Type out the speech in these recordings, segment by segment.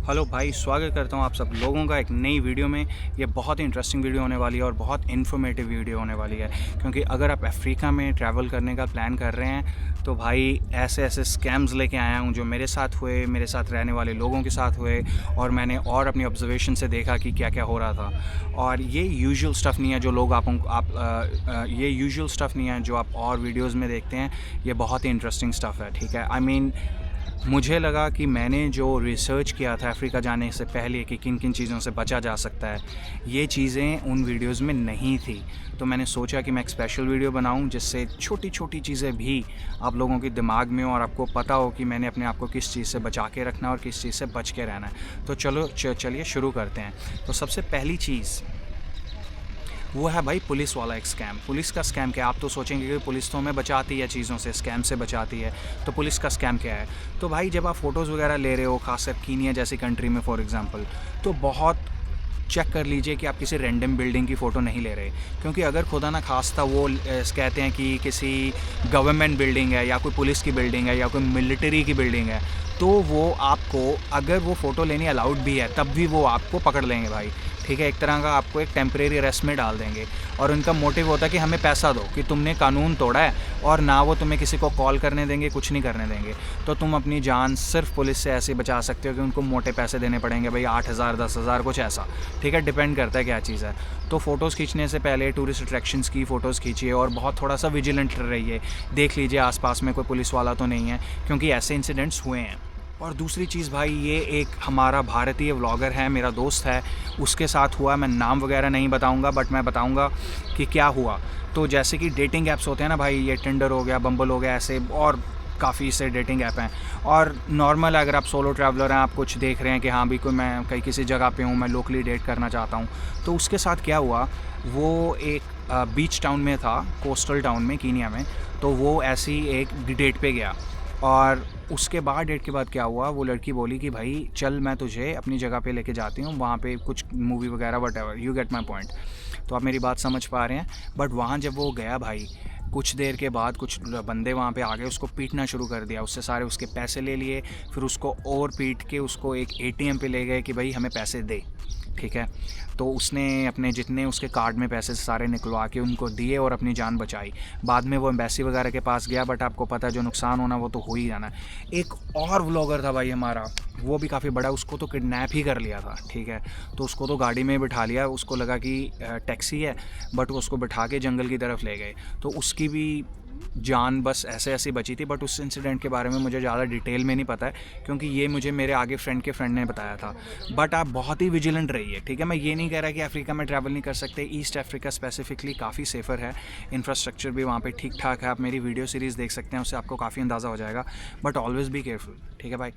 Hello भाई, स्वागत करता हूँ आप सब लोगों का एक नई वीडियो में। ये बहुत ही इंटरेस्टिंग वीडियो होने वाली है और बहुत इन्फॉर्मेटिव वीडियो होने वाली है, क्योंकि अगर आप अफ्रीका में ट्रैवल करने का प्लान कर रहे हैं तो भाई ऐसे ऐसे स्कैम्स लेके आया हूँ जो मेरे साथ हुए, मेरे साथ रहने वाले लोगों के साथ हुए, और मैंने और अपनी ऑब्जर्वेशन से देखा कि क्या क्या हो रहा था। और ये यूजुअल स्टफ़ नहीं है जो लोग ये यूजुअल स्टफ़ नहीं है जो आप और वीडियोज़ में देखते हैं। ये बहुत ही इंटरेस्टिंग स्टफ़ है, ठीक है। मुझे लगा कि मैंने जो रिसर्च किया था अफ्रीका जाने से पहले कि किन किन चीज़ों से बचा जा सकता है, ये चीज़ें उन वीडियोज़ में नहीं थी। तो मैंने सोचा कि मैं एक स्पेशल वीडियो बनाऊं जिससे छोटी छोटी चीज़ें भी आप लोगों के दिमाग में हो और आपको पता हो कि मैंने अपने आप को किस चीज़ से बचा के रखना है और किस चीज़ से बच के रहना है। तो चलिए शुरू करते हैं। तो सबसे पहली चीज़ वो है भाई पुलिस वाला एक स्कैम। पुलिस का स्कैम क्या है? आप तो सोचेंगे कि पुलिस तो हमें बचाती है चीज़ों से, स्कैम से बचाती है, तो पुलिस का स्कैम क्या है? तो भाई जब आप फ़ोटोज़ वगैरह ले रहे हो, खासकर कीनिया जैसी कंट्री में फॉर एग्ज़ाम्पल, तो बहुत चेक कर लीजिए कि आप किसी रैंडम बिल्डिंग की फ़ोटो नहीं ले रहे, क्योंकि अगर खुदा ना खास्ता वो कहते हैं कि किसी गवर्नमेंट बिल्डिंग है या कोई पुलिस की बिल्डिंग है या कोई मिलिट्री की बिल्डिंग है, तो वो आपको, अगर वो फ़ोटो लेनी अलाउड भी है, तब भी वो आपको पकड़ लेंगे भाई, ठीक है। एक तरह का आपको एक टेम्परेरी अरेस्ट में डाल देंगे, और उनका मोटिव होता है कि हमें पैसा दो, कि तुमने कानून तोड़ा है, और ना वो तुम्हें किसी को कॉल करने देंगे, कुछ नहीं करने देंगे। तो तुम अपनी जान सिर्फ पुलिस से ऐसे बचा सकते हो कि उनको मोटे पैसे देने पड़ेंगे भाई, 8,000 10,000 कुछ ऐसा, ठीक है। डिपेंड करता है क्या चीज़ है। तो फ़ोटोज़ खींचने से पहले टूरिस्ट अट्रैक्शंस की फ़ोटोज़ खींचिए और बहुत थोड़ा सा विजिलेंट रहिए, देख लीजिए आसपास में कोई पुलिस वाला तो नहीं है, क्योंकि ऐसे इंसिडेंट्स हुए हैं। और दूसरी चीज़ भाई, ये एक हमारा भारतीय व्लॉगर है, मेरा दोस्त है, उसके साथ हुआ। मैं नाम वगैरह नहीं बताऊंगा, बट मैं बताऊंगा कि क्या हुआ। तो जैसे कि डेटिंग ऐप्स होते हैं ना भाई, ये टिंडर हो गया, बम्बल हो गया, ऐसे और काफ़ी से डेटिंग ऐप हैं। और नॉर्मल अगर आप सोलो ट्रैवलर हैं, आप कुछ देख रहे हैं कि हाँ भी कोई, मैं कहीं किसी जगह पे हूँ, मैं लोकली डेट करना चाहता हूँ, तो उसके साथ क्या हुआ, वो एक बीच टाउन में था, कोस्टल टाउन में कीनिया में। तो वो ऐसी एक डेट पे गया, और उसके बाद डेट के बाद क्या हुआ, वो लड़की बोली कि भाई चल मैं तुझे अपनी जगह पे लेके जाती हूँ, वहाँ पे कुछ मूवी वगैरह whatever, you get my point. तो आप मेरी बात समझ पा रहे हैं। बट वहाँ जब वो गया भाई, कुछ देर के बाद कुछ बंदे वहाँ पे आ गए, उसको पीटना शुरू कर दिया, उससे सारे उसके पैसे ले लिए, फिर उसको और पीट के उसको एक एटीएम पे ले गए कि भाई हमें पैसे दे, ठीक है। तो उसने अपने जितने उसके कार्ड में पैसे सारे निकलवा के उनको दिए और अपनी जान बचाई। बाद में वो एम्बेसी वगैरह के पास गया, बट आपको पता है जो नुकसान होना वो तो हो ही जाना। एक और व्लॉगर था भाई हमारा, वो भी काफ़ी बड़ा, उसको तो किडनैप ही कर लिया था, ठीक है। तो उसको तो गाड़ी में बिठा लिया, उसको लगा कि टैक्सी है, बट वो उसको बिठा के जंगल की तरफ ले गए। तो उसकी भी जान बस ऐसे ऐसे बची थी। बट उस इंसिडेंट के बारे में मुझे ज़्यादा डिटेल में नहीं पता है, क्योंकि ये मुझे मेरे आगे फ्रेंड के फ्रेंड ने बताया था। बट आप बहुत ही विजिलेंट रहिए, ठीक है। मैं ये नहीं कह रहा कि अफ्रीका में ट्रैवल नहीं कर सकते, ईस्ट अफ्रीका स्पेसिफिकली काफ़ी सेफ़र है, इंफ्रास्ट्रक्चर भी वहाँ पे ठीक ठाक है। आप मेरी वीडियो सीरीज़ देख सकते हैं, उससे आपको काफ़ी अंदाज़ा हो जाएगा। बट ऑलवेज़ बी केयरफुल, ठीक है भाई।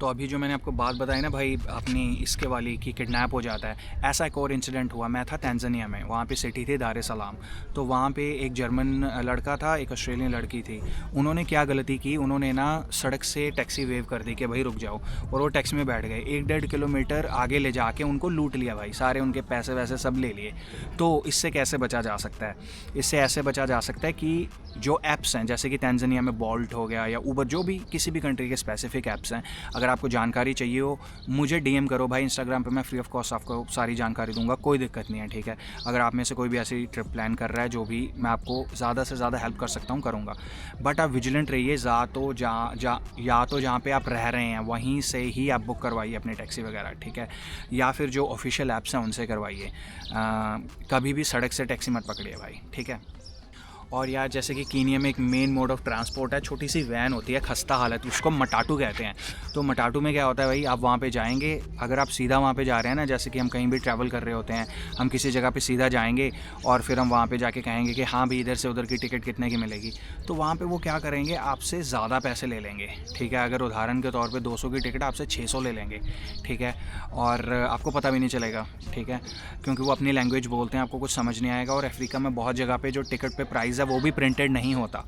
तो अभी जो मैंने आपको बात बताई ना भाई अपनी इसके वाली कि किडनैप हो जाता है, ऐसा एक और इंसिडेंट हुआ। मैं था तंजानिया में, वहाँ पे सिटी थी दार ए सलाम। तो वहाँ पे एक जर्मन लड़का था, एक ऑस्ट्रेलियन लड़की थी। उन्होंने क्या गलती की, उन्होंने ना सड़क से टैक्सी वेव कर दी कि भाई रुक जाओ, और वो टैक्सी में बैठ गए। 1-1.5 किलोमीटर आगे ले जाके उनको लूट लिया भाई, सारे उनके पैसे वैसे सब ले लिए। तो इससे कैसे बचा जा सकता है? इससे ऐसे बचा जा सकता है कि जो ऐप्स हैं, जैसे कि तंजानिया में बोल्ट हो गया या ऊबर, जो भी किसी भी कंट्री के स्पेसिफिक ऐप्स हैं, अगर आपको जानकारी चाहिए हो मुझे डीएम करो भाई इंस्टाग्राम पे, मैं फ्री ऑफ कॉस्ट आपको सारी जानकारी दूंगा, कोई दिक्कत नहीं है, ठीक है। अगर आप में से कोई भी ऐसी ट्रिप प्लान कर रहा है, जो भी मैं आपको ज़्यादा से ज़्यादा हेल्प कर सकता हूँ करूँगा। बट आप विजिलेंट रहिए, या तो जहाँ पे आप रह रहे हैं वहीं से ही आप बुक करवाइए अपनी टैक्सी वगैरह, ठीक है। या फिर जो ऑफिशियल ऐप्स हैं उनसे करवाइए। कभी भी सड़क से टैक्सी मत पकड़िए भाई, ठीक है। और यार जैसे कि कीनिया में एक मेन मोड ऑफ ट्रांसपोर्ट है, छोटी सी वैन होती है, खस्ता हालत, उसको मटाटू कहते हैं। तो मटाटू में क्या होता है भाई, आप वहाँ पे जाएंगे, अगर आप सीधा वहाँ पे जा रहे हैं ना, जैसे कि हम कहीं भी ट्रैवल कर रहे होते हैं, हम किसी जगह पे सीधा जाएंगे और फिर हम वहाँ पे जाके कहेंगे कि हाँ भाई इधर से उधर की टिकट कितने की मिलेगी, तो वहाँ पे वो क्या करेंगे, आपसे ज़्यादा पैसे ले लेंगे, ठीक है। अगर उदाहरण के तौर पर 200 की टिकट आपसे 600 ले लेंगे, ठीक है। और आपको पता भी नहीं चलेगा, ठीक है, क्योंकि वो अपनी लैंग्वेज बोलते हैं, आपको कुछ समझ नहीं आएगा। और अफ्रीका में बहुत जगह पे जो टिकट पे प्राइस है वो भी प्रिंटेड नहीं होता,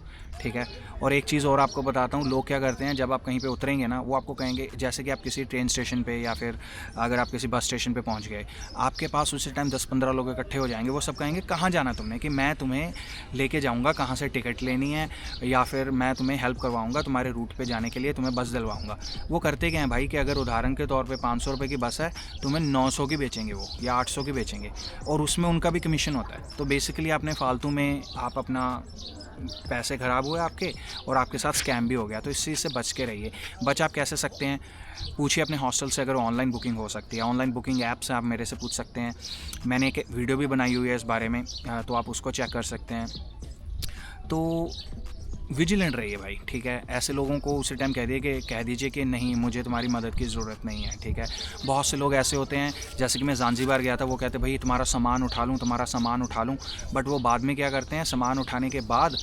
ठीक है। और एक चीज़ और आपको बताता हूँ, लोग क्या करते हैं जब आप कहीं पे उतरेंगे ना, वो आपको कहेंगे, जैसे कि आप किसी ट्रेन स्टेशन पे या फिर अगर आप किसी बस स्टेशन पे पहुँच गए, आपके पास उसी टाइम 10-15 लोग इकट्ठे हो जाएंगे। वो सब कहेंगे कहाँ जाना तुमने, कि मैं तुम्हें लेके जाऊँगा, कहाँ से टिकट लेनी है, या फिर मैं तुम्हें हेल्प करवाऊँगा तुम्हारे रूट पर जाने के लिए, तुम्हें बस दिलवाऊँगा। वो करते क्या हैं भाई कि अगर उदाहरण के तौर पर 500 रुपये की बस है, तुम्हें 900 की बेचेंगे वो, या 800 की बेचेंगे, और उसमें उनका भी कमीशन होता है। तो बेसिकली आपने फालतू में आप अपना पैसे ख़राब हुए आपके, और आपके साथ स्कैम भी हो गया। तो इस चीज़ से बच के रहिए। बच आप कैसे सकते हैं, पूछिए अपने हॉस्टल से अगर ऑनलाइन बुकिंग हो सकती है। ऑनलाइन बुकिंग ऐप से आप मेरे से पूछ सकते हैं। मैंने एक वीडियो भी बनाई हुई है इस बारे में, तो आप उसको चेक कर सकते हैं। तो विजिलेंट रहिए भाई, ठीक है। ऐसे लोगों को उसी टाइम कह दीजिए कि नहीं, मुझे तुम्हारी मदद की ज़रूरत नहीं है, ठीक है। बहुत से लोग ऐसे होते हैं, जैसे कि मैं ज़ांज़ीबार गया था, वो कहते भाई तुम्हारा सामान उठा लूँ, बट वो बाद में क्या करते हैं, सामान उठाने के बाद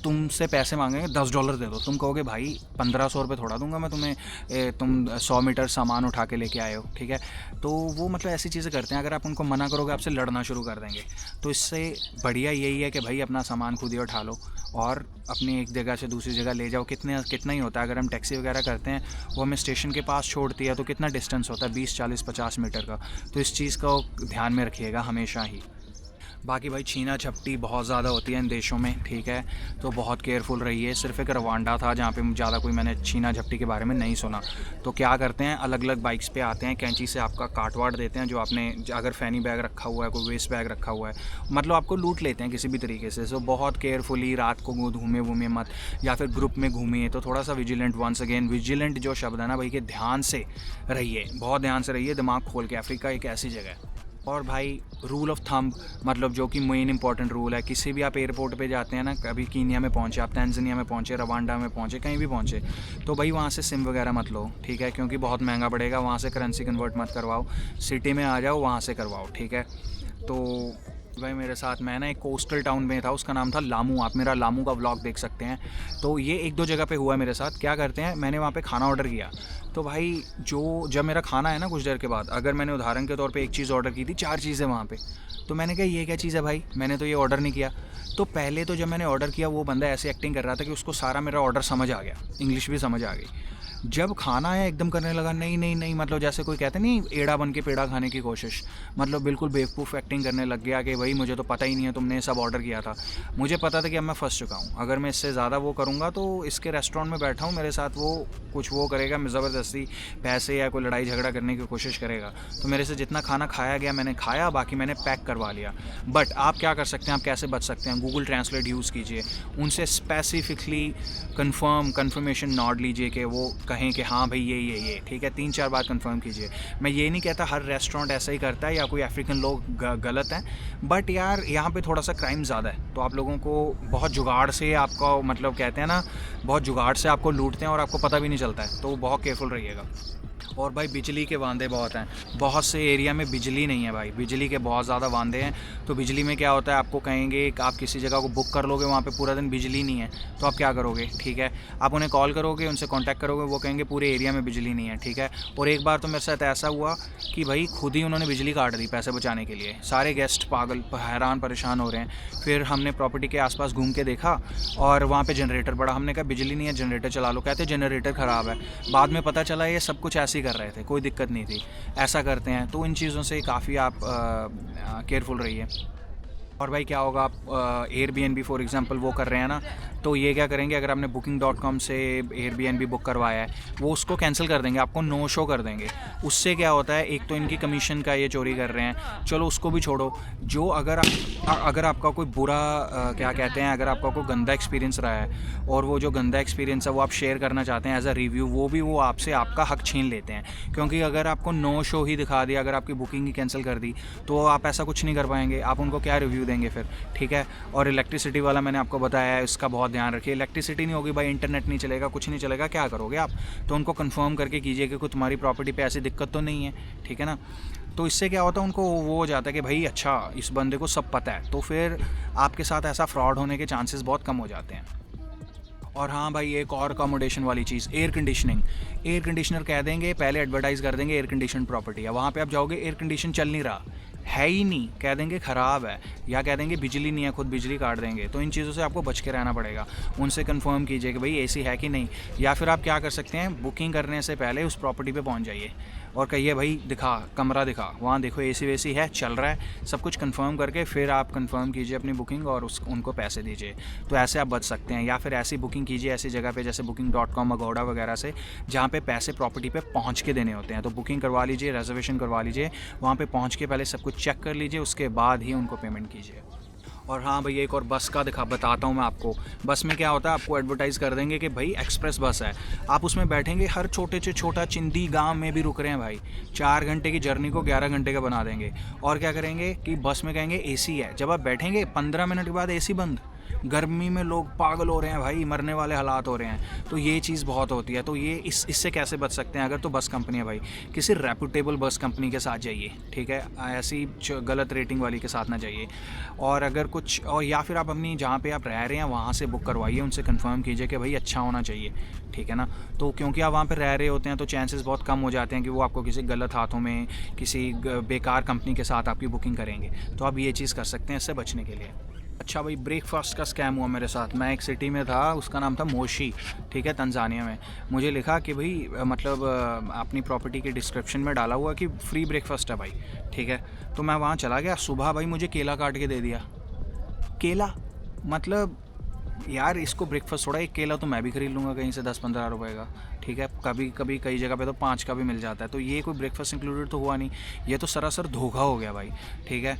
तुमसे पैसे मांगेंगे, $10 दे दो। तुम कहोगे भाई 1500 रुपये थोड़ा दूंगा मैं तुम्हें, तुम 100 मीटर सामान उठा के लेके आए हो, ठीक है। तो वो मतलब ऐसी चीज़ें करते हैं। अगर आप उनको मना करोगे, आपसे लड़ना शुरू कर देंगे। तो इससे बढ़िया यही है कि भाई अपना सामान खुद ही उठा लो और अपनी एक जगह से दूसरी जगह ले जाओ। कितना ही होता है, अगर हम टैक्सी वगैरह करते हैं, वो हमें स्टेशन के पास छोड़ती है, तो कितना डिस्टेंस होता है, 20, 40, 50 मीटर का। तो इस चीज़ को ध्यान में रखिएगा हमेशा ही। बाकी भाई छीना झपटी बहुत ज़्यादा होती है इन देशों में, ठीक है, तो बहुत केयरफुल रहिए। सिर्फ एक रवांडा था जहाँ पे ज़्यादा कोई मैंने छीना झपटी के बारे में नहीं सुना। तो क्या करते हैं, अलग अलग बाइक्स पे आते हैं, कैंची से आपका काट वाट देते हैं, जो आपने अगर फैनी बैग रखा हुआ है, कोई वेस्ट बैग रखा हुआ है, मतलब आपको लूट लेते हैं किसी भी तरीके से। सो बहुत केयरफुली रात को घूमे मत, या फिर ग्रुप में घूमिए। तो थोड़ा सा विजिलेंट, वंस अगेन विजिलेंट जो शब्द है ना भाई, कि ध्यान से रहिए, बहुत ध्यान से रहिए, दिमाग खोल के। अफ्रीका एक ऐसी जगह है। और भाई रूल ऑफ थंब, मतलब जो कि मेन इंपॉर्टेंट रूल है, किसी भी आप एयरपोर्ट पे जाते हैं ना, कभी कीनिया में पहुंचे, आप तंजानिया में पहुंचे, रवांडा में पहुंचे, कहीं भी पहुंचे, तो भाई वहाँ से सिम वगैरह मत लो, ठीक है, क्योंकि बहुत महंगा पड़ेगा। वहाँ से करेंसी कन्वर्ट मत करवाओ, सिटी में आ जाओ, वहाँ से करवाओ, ठीक है। तो भाई मेरे साथ, मैं ना एक कोस्टल टाउन में था, उसका नाम था लामू। आप मेरा लामू का व्लॉग देख सकते हैं। तो ये 1-2 जगह पे हुआ मेरे साथ। क्या करते हैं, मैंने वहाँ पे खाना ऑर्डर किया, तो भाई जब मेरा खाना है ना, कुछ देर के बाद, अगर मैंने उदाहरण के तौर पे एक चीज़ ऑर्डर की थी, 4 चीज़ें वहाँ पे, तो मैंने कहा ये क्या चीज़ है भाई, मैंने तो ये ऑर्डर नहीं किया। तो पहले तो जब मैंने ऑर्डर किया, वो बंदा ऐसे एक्टिंग कर रहा था कि उसको सारा मेरा ऑर्डर समझ आ गया, इंग्लिश भी समझ आ गई। जब खाना आया एकदम करने लगा नहीं, मतलब जैसे कोई कहते नहीं, एड़ा बन के पेड़ा खाने की कोशिश, मतलब बिल्कुल बेवकूफ़ एक्टिंग करने लग गया कि भाई मुझे तो पता ही नहीं है, तुमने सब ऑर्डर किया था। मुझे पता था कि अब मैं फंस चुका हूँ, अगर मैं इससे ज़्यादा वो करूँगा तो इसके रेस्टोरेंट में बैठा हूँ, मेरे साथ वो कुछ वो करेगा, ज़बरदस्ती पैसे या कोई लड़ाई झगड़ा करने की कोशिश करेगा। तो मेरे से जितना खाना खाया गया मैंने खाया, बाकी मैंने पैक करवा लिया। बट आप क्या कर सकते हैं, आप कैसे बच सकते हैं, गूगल ट्रांसलेट यूज़ कीजिए, उनसे स्पेसिफिकली कन्फर्मेशन नॉट लीजिए कि वो कहें कि हाँ भाई ये ठीक है, 3-4 बार कंफर्म कीजिए। मैं ये नहीं कहता हर रेस्टोरेंट ऐसा ही करता है या कोई अफ्रीकन लोग गलत हैं, बट यार यहाँ पे थोड़ा सा क्राइम ज़्यादा है, तो आप लोगों को बहुत जुगाड़ से आपका, मतलब कहते हैं ना, बहुत जुगाड़ से आपको लूटते हैं और आपको पता भी नहीं चलता है, तो बहुत केयरफुल रहिएगा। और भाई बिजली के वांदे बहुत हैं, बहुत से एरिया में बिजली नहीं है भाई, बिजली के बहुत ज़्यादा वांदे हैं। तो बिजली में क्या होता है, आपको कहेंगे कि आप किसी जगह को बुक कर लोगे, वहाँ पे पूरा दिन बिजली नहीं है, तो आप क्या करोगे, ठीक है, आप उन्हें कॉल करोगे, उनसे कांटेक्ट करोगे, वो कहेंगे पूरे एरिया में बिजली नहीं है, ठीक है। और एक बार तो मेरे साथ ऐसा हुआ कि भाई खुद ही उन्होंने बिजली काट दी पैसे बचाने के लिए। सारे गेस्ट पागल, हैरान परेशान हो रहे हैं। फिर हमने प्रॉपर्टी के आसपास घूम के देखा और वहाँ पे जनरेटर पड़ा, हमने कहा बिजली नहीं है, जनरेटर चला लो, कहते जनरेटर ख़राब है। बाद में पता चला ये सब कुछ ऐसे ही कर रहे थे, कोई दिक्कत नहीं थी। ऐसा करते हैं, तो इन चीज़ों से काफ़ी आप केयरफुल रहिए। और भाई क्या होगा, आप एयरबीएनबी फॉर एग्जांपल वो कर रहे हैं ना, तो ये क्या करेंगे, अगर आपने booking.com से एयरबीएनबी बुक करवाया है, वो उसको कैंसिल कर देंगे, आपको नो शो कर देंगे। उससे क्या होता है, एक तो इनकी कमीशन का ये चोरी कर रहे हैं, चलो उसको भी छोड़ो। जो अगर आपका कोई बुरा क्या कहते हैं, अगर आपका कोई गंदा एक्सपीरियंस रहा है और वो जो गंदा एक्सपीरियंस है वो आप शेयर करना चाहते हैं एज अ रिव्यू, वो आपसे आपका हक छीन लेते हैं। क्योंकि अगर आपको नो शो ही दिखा दिया, अगर आपकी बुकिंग ही कैंसिल कर दी, तो आप ऐसा कुछ नहीं कर पाएंगे, आप उनको क्या रिव्यू देंगे फिर, ठीक है। और इलेक्ट्रिसिटी वाला मैंने आपको बताया है, इसका बहुत ध्यान रखिए। इलेक्ट्रिसिटी नहीं होगी भाई, इंटरनेट नहीं चलेगा, कुछ नहीं चलेगा, क्या करोगे आप। तो उनको कंफर्म करके कीजिए कि कोई तुम्हारी प्रॉपर्टी पे ऐसी दिक्कत तो नहीं है, ठीक है ना। तो इससे क्या होता है, उनको वो हो जाता है कि भाई अच्छा इस बंदे को सब पता है, तो फिर आपके साथ ऐसा फ्रॉड होने के चांसेस बहुत कम हो जाते हैं। और हाँ भाई, एक और अकोमोडेशन वाली चीज़, एयर कंडीशनिंग। एयर कंडीशनर कह देंगे, पहले एडवर्टाइज़ कर देंगे एयर कंडीशन प्रॉपर्टी है, वहाँ पे आप जाओगे एयर कंडीशन चल नहीं रहा, है ही नहीं, कह देंगे ख़राब है, या कह देंगे बिजली नहीं है, खुद बिजली काट देंगे। तो इन चीज़ों से आपको बच के रहना पड़ेगा। उनसे कंफर्म कीजिए कि भाई एसी है कि नहीं, या फिर आप क्या कर सकते हैं, बुकिंग करने से पहले उस प्रॉपर्टी पे पहुंच जाइए और कहिए भाई दिखा, कमरा दिखा, वहाँ देखो एसी वेसी है, चल रहा है, सब कुछ कंफर्म करके फिर आप कंफर्म कीजिए अपनी बुकिंग और उनको पैसे दीजिए। तो ऐसे आप बच सकते हैं। या फिर ऐसी बुकिंग कीजिए ऐसी जगह पे जैसे booking.com, अगोड़ा वगैरह से, जहाँ पे पैसे प्रॉपर्टी पे पहुँच के देने होते हैं। तो बुकिंग करवा लीजिए, रिजर्वेशन करवा लीजिए, वहाँ पे पहुँच के पहले सब कुछ चेक कर लीजिए, उसके बाद ही उनको पेमेंट कीजिए। और हाँ भैया, एक और बस का बताता हूँ मैं आपको। बस में क्या होता है, आपको एडवर्टाइज़ कर देंगे कि भाई एक्सप्रेस बस है, आप उसमें बैठेंगे, हर छोटे से छोटा चिंदी गांव में भी रुक रहे हैं भाई, 4 घंटे की जर्नी को 11 घंटे का बना देंगे। और क्या करेंगे कि बस में कहेंगे एसी है, जब आप बैठेंगे 15 मिनट के बाद एसी बंद। गर्मी में लोग पागल हो रहे हैं भाई, मरने वाले हालात हो रहे हैं। तो ये चीज़ बहुत होती है। तो ये इससे कैसे बच सकते हैं? अगर तो बस कंपनी है भाई, किसी रेपुटेबल बस कंपनी के साथ जाइए, ठीक है, ऐसी गलत रेटिंग वाली के साथ ना जाइए। और अगर कुछ, और या फिर आप अपनी जहाँ पे आप रह रहे हैं वहाँ से बुक करवाइए, उनसे कंफर्म कीजिए कि भाई अच्छा होना चाहिए, ठीक है ना। तो क्योंकि आप वहाँ पे रह रहे होते हैं तो चांसेस बहुत कम हो जाते हैं कि वो आपको किसी गलत हाथों में, किसी बेकार कंपनी के साथ आपकी बुकिंग करेंगे। तो आप ये चीज़ कर सकते हैं इससे बचने के लिए। अच्छा भाई, ब्रेकफास्ट का स्कैम हुआ मेरे साथ। मैं एक सिटी में था, उसका नाम था मोशी, ठीक है, तंजानिया में। मुझे लिखा कि भाई मतलब अपनी प्रॉपर्टी के डिस्क्रिप्शन में डाला हुआ कि फ्री ब्रेकफास्ट है भाई, ठीक है। तो मैं वहाँ चला गया, सुबह भाई मुझे केला काट के दे दिया। केला मतलब यार, इसको ब्रेकफास्ट थोड़ा, एक केला तो मैं भी खरीद लूँगा कहीं से 10-15 रुपए का, ठीक है। कभी कभी कई जगह पे तो 5 का भी मिल जाता है। तो ये कोई ब्रेकफास्ट इंक्लूडेड तो हुआ नहीं, ये तो सरासर धोखा हो गया भाई, ठीक है।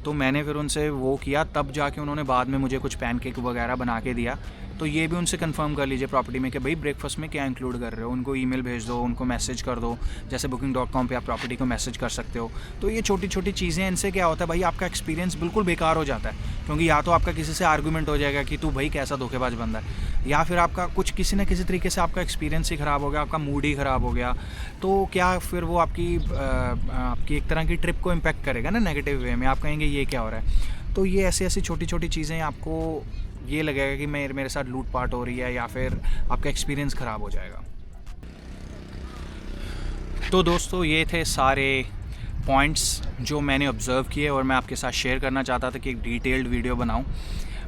तो मैंने फिर उनसे वो किया, तब जाके उन्होंने बाद में मुझे कुछ पैनकेक वगैरह बना के दिया। तो ये भी उनसे कंफर्म कर लीजिए प्रॉपर्टी में कि भाई ब्रेकफास्ट में क्या इंक्लूड कर रहे हो। उनको ईमेल भेज दो, उनको मैसेज कर दो, जैसे booking.com पे आप प्रॉपर्टी को मैसेज कर सकते हो। तो ये छोटी छोटी चीज़ें, इनसे क्या होता है भाई, आपका एक्सपीरियंस बिल्कुल बेकार हो जाता है। क्योंकि या तो आपका किसी से आर्गूमेंट हो जाएगा कि तू भाई कैसा धोखेबाज बंदा है, या फिर आपका कुछ किसी न किसी तरीके से आपका एक्सपीरियंस ही ख़राब हो गया, आपका मूड ही ख़राब हो गया। तो क्या फिर वो आपकी एक तरह की ट्रिप को इम्पेक्ट करेगा ना नेगेटिव वे में। आप कहेंगे ये क्या हो रहा है। तो ये ऐसी ऐसी छोटी छोटी चीज़ें, आपको ये लगेगा कि मेरे साथ लूटपाट हो रही है, या फिर आपका एक्सपीरियंस ख़राब हो जाएगा। तो दोस्तों, ये थे सारे पॉइंट्स जो मैंने ऑब्ज़र्व किए और मैं आपके साथ शेयर करना चाहता था कि एक डिटेल्ड वीडियो बनाऊं।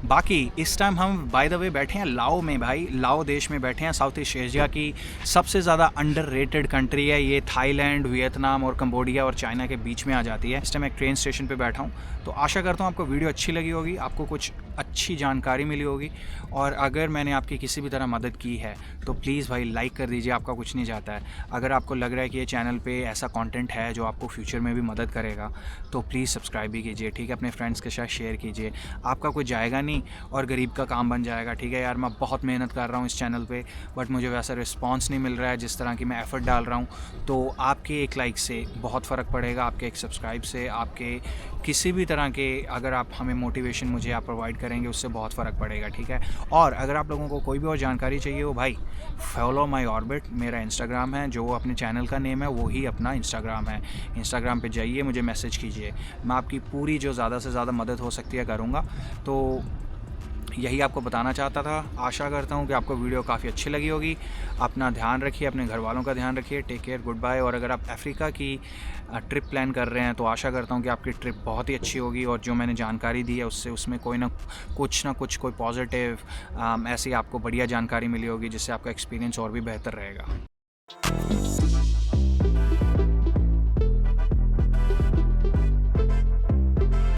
बाकी इस टाइम हम बाय द वे बैठे हैं लाओ में भाई, लाओ देश में बैठे हैं। साउथ ईस्ट एशिया की सबसे ज़्यादा अंडररेटेड कंट्री है ये। थाईलैंड, वियतनाम और कंबोडिया और चाइना के बीच में आ जाती है। इस टाइम एक ट्रेन स्टेशन पे बैठा हूँ। तो आशा करता हूँ आपको वीडियो अच्छी लगी होगी, आपको कुछ अच्छी जानकारी मिली होगी। और अगर मैंने आपकी किसी भी तरह मदद की है तो प्लीज़ भाई लाइक कर दीजिए, आपका कुछ नहीं जाता है। अगर आपको लग रहा है कि ये चैनल पे ऐसा कंटेंट है जो आपको फ्यूचर में भी मदद करेगा तो प्लीज़ सब्सक्राइब भी कीजिए, ठीक है। अपने फ्रेंड्स के साथ शेयर कीजिए, आपका कुछ जाएगा नहीं और गरीब का काम बन जाएगा, ठीक है। यार मैं बहुत मेहनत कर रहा हूँ इस चैनल पे, बट मुझे वैसा रिस्पॉन्स नहीं मिल रहा है जिस तरह की मैं एफ़र्ट डाल रहा हूँ। तो आपके एक लाइक से बहुत फ़र्क पड़ेगा, आपके एक सब्सक्राइब से, आपके किसी भी तरह के, अगर आप हमें मोटिवेशन मुझे आप प्रोवाइड करेंगे उससे बहुत फ़र्क पड़ेगा, ठीक है। और अगर आप लोगों को कोई भी और जानकारी चाहिए हो भाई, फॉलो माई ऑर्बिट मेरा इंस्टाग्राम है, जो अपने चैनल का नेम है वो ही अपना इंस्टाग्राम है। इंस्टाग्राम पे जाइए, मुझे मैसेज कीजिए, मैं आपकी पूरी जो ज़्यादा से ज़्यादा मदद हो सकती है करूँगा। तो यही आपको बताना चाहता था। आशा करता हूँ कि आपको वीडियो काफ़ी अच्छी लगी होगी। अपना ध्यान रखिए, अपने घर वालों का ध्यान रखिए। Take care, goodbye. और अगर आप अफ्रीका की ट्रिप प्लान कर रहे हैं तो आशा करता हूँ कि आपकी ट्रिप बहुत ही अच्छी होगी और जो मैंने जानकारी दी है उसमें कोई ना कुछ कोई पॉजिटिव ऐसी आपको बढ़िया जानकारी मिली होगी जिससे आपका एक्सपीरियंस और भी बेहतर रहेगा।